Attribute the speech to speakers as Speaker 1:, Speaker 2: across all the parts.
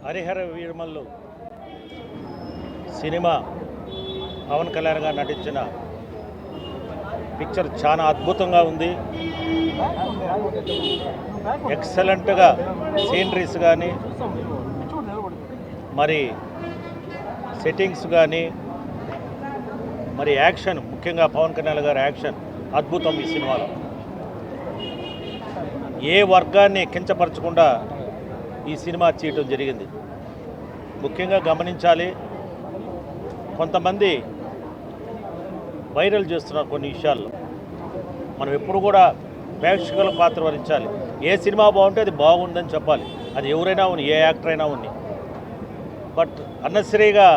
Speaker 1: Harihara Veeramallu cinema Pawan Kalyan గారు నటించిన picture చాలా అద్భుతంగా ఉంది. ఎక్సలెంట్గా సీనరీస్ కానీ మరి సెట్టింగ్స్ కానీ మరి యాక్షన్, ముఖ్యంగా పవన్ కళ్యాణ్ గారి యాక్షన్ అద్భుతం. ఈ సినిమాలో ఏ వర్గాన్ని కించపరచకుండా ఈ సినిమా చేయటం జరిగింది. ముఖ్యంగా గమనించాలి, కొంతమంది వైరల్ చేస్తున్నారు కొన్ని విషయాల్లో. మనం ఎప్పుడు కూడా ప్రేక్షకుల పాత్ర వహించాలి. ఏ సినిమా బాగుంటే అది బాగుందని చెప్పాలి. అది ఎవరైనా ఉన్ని, ఏ యాక్టర్ అయినా ఉన్ని. బట్ అన్నెసరీగా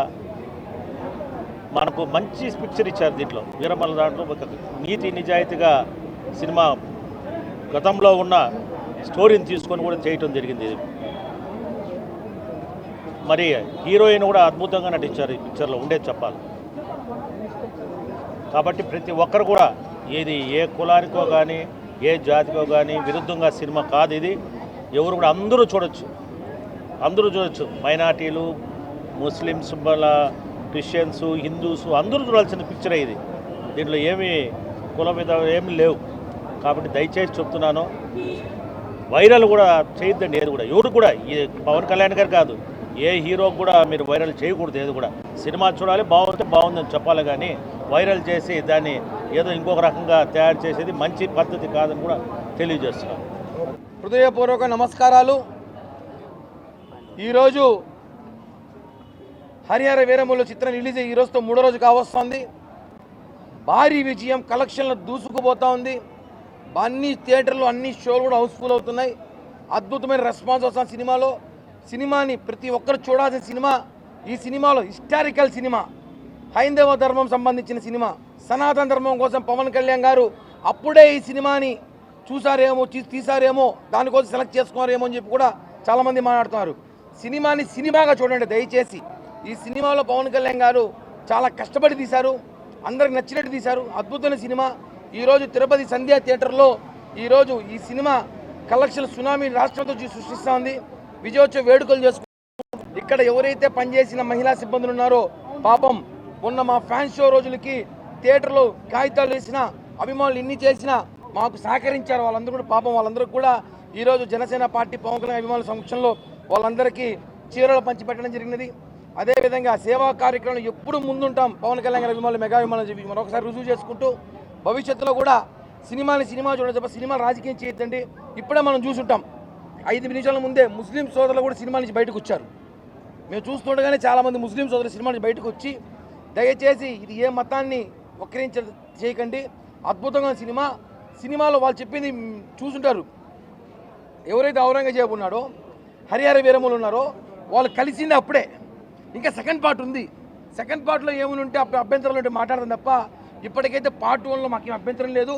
Speaker 1: మనకు మంచి పిక్చర్ ఇచ్చారు దీంట్లో. వీరమల్ల దాంట్లో ఒక నీతి నిజాయితీగా సినిమా గతంలో ఉన్న స్టోరీని తీసుకొని కూడా చేయటం జరిగింది. మరి హీరోయిన్ కూడా అద్భుతంగా నటించారు ఈ పిక్చర్లో, ఉండేది చెప్పాలి. కాబట్టి ప్రతి ఒక్కరు కూడా ఏది ఏ కులానికో కానీ ఏ జాతికో కానీ విరుద్ధంగా సినిమా కాదు ఇది. ఎవరు కూడా అందరూ చూడొచ్చు. మైనార్టీలు, ముస్లిమ్స్, క్రిస్టియన్స్, హిందూస్ అందరూ చూడాల్సిన పిక్చరే ఇది. దీంట్లో ఏమీ కుల మీద ఏమి లేవు. కాబట్టి దయచేసి చెప్తున్నాను, వైరల్ కూడా చేయొద్దండి. ఏది కూడా ఎవరు కూడా, ఈ పవన్ కళ్యాణ్ గారు కాదు, ఏ హీరోకి కూడా మీరు వైరల్ చేయకూడదు. ఏది కూడా సినిమా చూడాలి, బాగుంటే బాగుందని చెప్పాలి. కానీ వైరల్ చేసి దాన్ని ఏదో ఇంకొక రకంగా తయారు చేసేది మంచి పద్ధతి కాదని కూడా తెలియజేస్తున్నాను.
Speaker 2: హృదయపూర్వక నమస్కారాలు. ఈరోజు హరిహర వీరమల్లు చిత్రం రిలీజ్ అయ్యి ఈరోజుతో 3వ రోజు కావస్తుంది. భారీ విజయం, కలెక్షన్లు దూసుకుపోతూ ఉంది. అన్ని థియేటర్లు, అన్ని షోలు కూడా హౌస్ఫుల్ అవుతున్నాయి. అద్భుతమైన రెస్పాన్స్ వస్తుంది సినిమాలో. సినిమాని ప్రతి ఒక్కరు చూడాల్సిన సినిమా. ఈ సినిమాలో హిస్టారికల్ సినిమా, హైందవ ధర్మం సంబంధించిన సినిమా. సనాతన ధర్మం కోసం పవన్ కళ్యాణ్ గారు అప్పుడే ఈ సినిమాని చూసారేమో, తీసారేమో, దానికోసం సెలెక్ట్ చేసుకున్నారేమో అని చెప్పి కూడా చాలామంది మాట్లాడుతున్నారు. సినిమాని సినిమాగా చూడండి దయచేసి. ఈ సినిమాలో పవన్ కళ్యాణ్ గారు చాలా కష్టపడి తీశారు, అందరికి నచ్చినట్టు తీశారు. అద్భుతమైన సినిమా. ఈరోజు తిరుపతి సంధ్యా థియేటర్లో ఈరోజు ఈ సినిమా కలెక్షన్ సునామీ రాష్ట్రంతో సృష్టిస్తూ ఉంది. విజయోత్సవ వేడుకలు చేసుకుంటూ ఇక్కడ ఎవరైతే పనిచేసిన మహిళా సిబ్బందులు ఉన్నారో, పాపం మొన్న మా ఫ్యాన్ షో రోజులకి థియేటర్లో కాగితాలు వేసిన అభిమానులు ఇన్ని చేసినా మాకు సహకరించారు. వాళ్ళందరూ కూడా పాపం, వాళ్ళందరికీ కూడా ఈరోజు జనసేన పార్టీ పవన్ కళ్యాణ్ అభిమానుల సమక్షంలో వాళ్ళందరికీ చీరలు పంచిపెట్టడం జరిగినది. అదేవిధంగా సేవా కార్యక్రమాలు ఎప్పుడు ముందుంటాం పవన్ కళ్యాణ్ గారి అభిమానులు, మెగా అభిమానులు చెప్పి మరొకసారి రుజువు చేసుకుంటూ భవిష్యత్తులో కూడా సినిమా చూడడం తప్ప సినిమా రాజకీయం చేయొద్దండి. ఇప్పుడే మనం చూసుంటాం, 5 నిమిషాల ముందే ముస్లిం సోదరులు కూడా సినిమా నుంచి బయటకు వచ్చారు. మేము చూస్తుండగానే చాలామంది ముస్లిం సోదరులు సినిమా నుంచి బయటకు వచ్చి, దయచేసి ఇది ఏ మతాన్ని చేయకండి. అద్భుతంగా సినిమాలో వాళ్ళు చెప్పింది చూసుంటారు. ఎవరైతే ఔరంగజేబు ఉన్నాడో, హరిహర వీరమల్లు ఉన్నారో వాళ్ళు కలిసింది అప్పుడే. ఇంకా సెకండ్ పార్ట్ ఉంది. సెకండ్ పార్ట్లో ఏమైనా ఉంటే అభ్యంతరాలు ఉంటే మాట్లాడదాం తప్ప ఇప్పటికైతే పార్ట్ 1లో మాకేం అభ్యంతరం లేదు.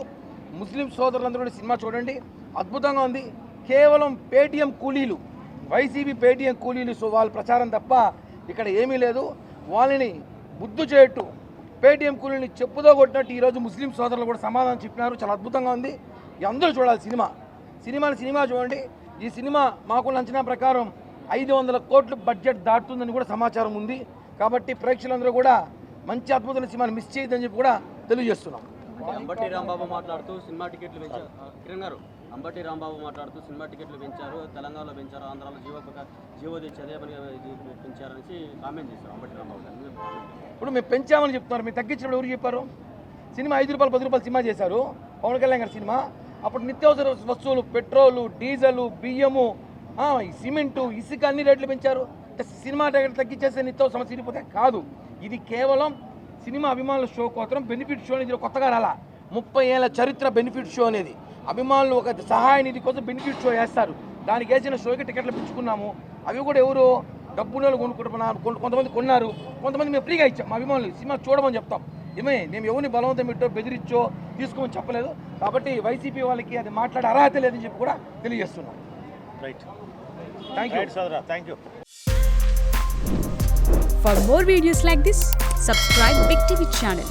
Speaker 2: ముస్లిం సోదరులందరూ కూడా సినిమా చూడండి, అద్భుతంగా ఉంది. కేవలం పేటీఎం కూలీలు, వైసీపీ పేటీఎం కూలీలు వాళ్ళ ప్రచారం తప్ప ఇక్కడ ఏమీ లేదు. వాళ్ళని బుద్ధి చేయట్టు పేటీఎం కూలీని చెప్పుదో కొట్టినట్టు ఈరోజు ముస్లిం సోదరులు కూడా సమాధానం చెప్పినారు. చాలా అద్భుతంగా ఉంది. అందరూ చూడాలి సినిమా చూడండి. ఈ సినిమా మాకున్న అంచనా ప్రకారం 500 కోట్ల బడ్జెట్ దాటుతుందని కూడా సమాచారం ఉంది. కాబట్టి ప్రేక్షకులందరూ కూడా మంచి అద్భుతమైన సినిమాని మిస్ చేయొద్దని చెప్పి కూడా తెలియజేస్తున్నాం.
Speaker 3: అంబటి రాంబాబు మాట్లాడుతూ సినిమా టికెట్లు పెంచారు. కిరణ్ గారు, అంబటి రాంబాబు మాట్లాడుతూ సినిమా టికెట్లు పెంచారు, తెలంగాణలో పెంచారు, ఆంధ్రాలో జీవో తెచ్చి అదే పని పెంచారనేసి కామెంట్ చేశారు అంబటి రాంబాబు గారు.
Speaker 2: ఇప్పుడు మేము పెంచామని చెప్తున్నారు, మీరు తగ్గించినప్పుడు ఎవరు చెప్పారు? సినిమా 5 రూపాయలు 10 రూపాయలు సినిమా చేశారు పవన్ కళ్యాణ్ గారి సినిమా. అప్పుడు నిత్యావసర వస్తువులు, పెట్రోలు, డీజిల్, బియ్యము, సిమెంటు, ఇసుక అన్ని రేట్లు పెంచారు. సినిమా టికెట్ తగ్గించేస్తే నిత్యావసర సమస్య తీరిపోతే కాదు. ఇది కేవలం సినిమా అభిమానుల షో కోసం బెనిఫిట్ షో అనేది కొత్తగా రాలా. 30 ఏళ్ళ చరిత్ర బెనిఫిట్ షో అనేది. అభిమానులు ఒక సహాయ నిధి కోసం బెనిఫిట్ షో వేస్తారు. దానికి వేసిన షోకి టికెట్లు పెంచుకున్నాము. అవి కూడా ఎవరు డబ్బులు కొనుక్కుంటున్నారు, కొంతమంది కొన్నారు, కొంతమంది మేము ఫ్రీగా ఇచ్చాం. మా అభిమానులు సినిమా చూడమని చెప్తాం. మేము ఎవరిని బలవంతం పెట్టో బెదిరించో తీసుకోమని చెప్పలేదు. కాబట్టి వైసీపీ వాళ్ళకి అది మాట్లాడే అర్హత లేదని చెప్పి కూడా తెలియజేస్తున్నాం.
Speaker 1: Right,
Speaker 2: thank you.
Speaker 4: For more videos like this, subscribe Big TV channel.